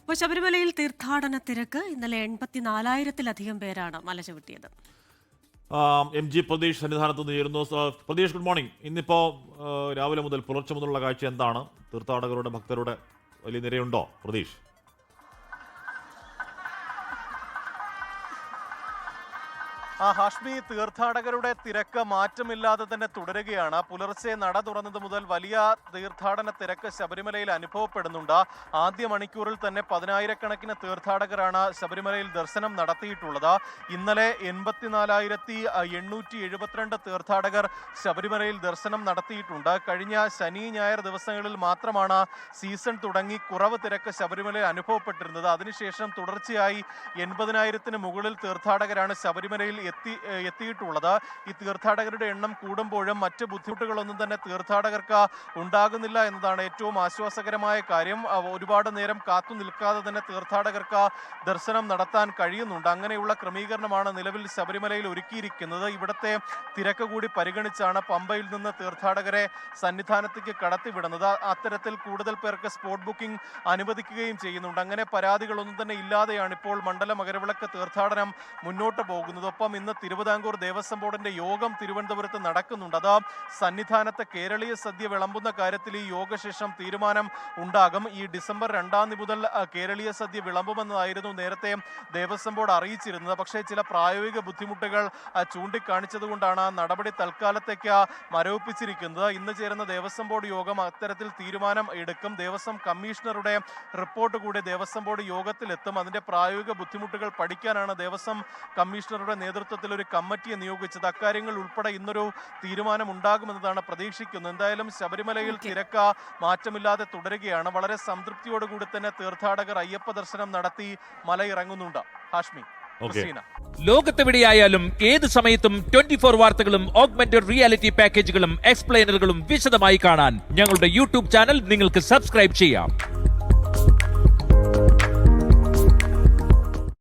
അപ്പോൾ ശബരിമലയിൽ തീർത്ഥാടന തിരക്ക് ഇന്നലെ 84,000-ലധികം പേരാണ് മല ചവിട്ടിയത്. MG പ്രതീഷ് സന്നിധാനത്ത് നിന്ന് ചേരുന്നു. Pratheesh, good morning. ഇന്നിപ്പോൾ രാവിലെ മുതൽ പുലർച്ചെ മുതലുള്ള കാഴ്ച എന്താണ്? തീർത്ഥാടകരുടെ ഭക്തരുടെ വലിയ നിരയുണ്ടോ പ്രതീഷ്? ഹാഷ്മി, തീർത്ഥാടകരുടെ തിരക്ക് മാറ്റമില്ലാതെ തന്നെ തുടരുകയാണ്. പുലർച്ചെ നട തുറന്നത് മുതൽ വലിയ തീർത്ഥാടന തിരക്ക് ശബരിമലയിൽ അനുഭവപ്പെടുന്നുണ്ട്. ആദ്യ മണിക്കൂറിൽ തന്നെ 10,000-കണക്കിന് തീർത്ഥാടകരാണ് ശബരിമലയിൽ ദർശനം നടത്തിയിട്ടുള്ളത്. ഇന്നലെ 84,872 തീർത്ഥാടകർ ശബരിമലയിൽ ദർശനം നടത്തിയിട്ടുണ്ട്. കഴിഞ്ഞ ശനി ഞായർ ദിവസങ്ങളിൽ മാത്രമാണ് സീസൺ തുടങ്ങി കുറവ് തിരക്ക് ശബരിമലയിൽ അനുഭവപ്പെട്ടിരുന്നത്. അതിനുശേഷം തുടർച്ചയായി 80,000-ന് മുകളിൽ തീർത്ഥാടകരാണ് ശബരിമലയിൽ എത്തിയിട്ടുള്ളത്. ഈ തീർത്ഥാടകരുടെ എണ്ണം കൂടുമ്പോഴും മറ്റ് ബുദ്ധിമുട്ടുകളൊന്നും തന്നെ തീർത്ഥാടകർക്ക് ഉണ്ടാകുന്നില്ല എന്നതാണ് ഏറ്റവും ആശ്വാസകരമായ കാര്യം. ഒരുപാട് നേരം കാത്തു നിൽക്കാതെ തന്നെ തീർത്ഥാടകർക്ക് ദർശനം നടത്താൻ കഴിയുന്നുണ്ട്. അങ്ങനെയുള്ള ക്രമീകരണമാണ് നിലവിൽ ശബരിമലയിൽ ഒരുക്കിയിരിക്കുന്നത്. ഇവിടുത്തെ തിരക്ക് കൂടി പരിഗണിച്ചാണ് പമ്പയിൽ നിന്ന് തീർത്ഥാടകരെ സന്നിധാനത്തേക്ക് കടത്തിവിടുന്നത്. അത്തരത്തിൽ കൂടുതൽ പേർക്ക് സ്പോട്ട് ബുക്കിംഗ് അനുവദിക്കുകയും ചെയ്യുന്നുണ്ട്. അങ്ങനെ പരാതികളൊന്നും തന്നെ ഇല്ലാതെയാണ് ഇപ്പോൾ മണ്ഡല മകരവിളക്ക് തീർത്ഥാടനം മുന്നോട്ട് പോകുന്നത്. ഒപ്പം ഇന്ന് തിരുവിതാംകൂർ ദേവസ്വം ബോർഡിന്റെ യോഗം തിരുവനന്തപുരത്ത് നടക്കുന്നുണ്ട്. അത് സന്നിധാനത്തെ കേരളീയ സദ്യ വിളമ്പുന്ന കാര്യത്തിൽ ഈ യോഗശേഷം തീരുമാനം ഉണ്ടാകും. ഈ ഡിസംബർ 2 മുതൽ കേരളീയ സദ്യ വിളമ്പുമെന്നതായിരുന്നു നേരത്തെ ദേവസ്വം ബോർഡ് അറിയിച്ചിരുന്നത്. പക്ഷേ ചില പ്രായോഗിക ബുദ്ധിമുട്ടുകൾ ചൂണ്ടിക്കാണിച്ചതുകൊണ്ടാണ് നടപടി തൽക്കാലത്തേക്ക് മരവിപ്പിച്ചിരിക്കുന്നത്. ഇന്ന് ചേരുന്ന ദേവസ്വം ബോർഡ് യോഗം അത്തരത്തിൽ തീരുമാനം എടുക്കും. ദേവസ്വം കമ്മീഷണറുടെ റിപ്പോർട്ട് കൂടി ദേവസ്വം ബോർഡ് യോഗത്തിലെത്തും. അതിന്റെ പ്രായോഗിക ബുദ്ധിമുട്ടുകൾ പഠിക്കാനാണ് ദേവസ്വം കമ്മീഷണറുടെ നേതൃത്വത്തിൽ ഒരു കമ്മിറ്റിയെ നിയോഗിച്ചത്. അക്കാര്യങ്ങൾ ഉൾപ്പെടെ ഇന്നൊരു തീരുമാനം ഉണ്ടാകുമെന്നതാണ് പ്രതീക്ഷിക്കുന്നത്. എന്തായാലും ശബരിമലയിൽ തിരക്ക് മാറ്റമില്ലാതെ തുടരുകയാണ്. വളരെ സംതൃപ്തിയോടുകൂടി തന്നെ തീർത്ഥാടകർ അയ്യപ്പ ദർശനം നടത്തി മലയിറങ്ങുന്നുണ്ട്. ഹാഷ്മി, ലോകത്തെവിടെയായാലും ഏത് സമയത്തും 24 വാർത്തകളും ഓഗ്മെന്റഡ് റിയാലിറ്റി പാക്കേജുകളും എക്സ്പ്ലെയിനറുകളും വിശദമായി കാണാൻ ഞങ്ങളുടെ യൂട്യൂബ് ചാനൽ നിങ്ങൾക്ക് സബ്സ്ക്രൈബ് ചെയ്യാം.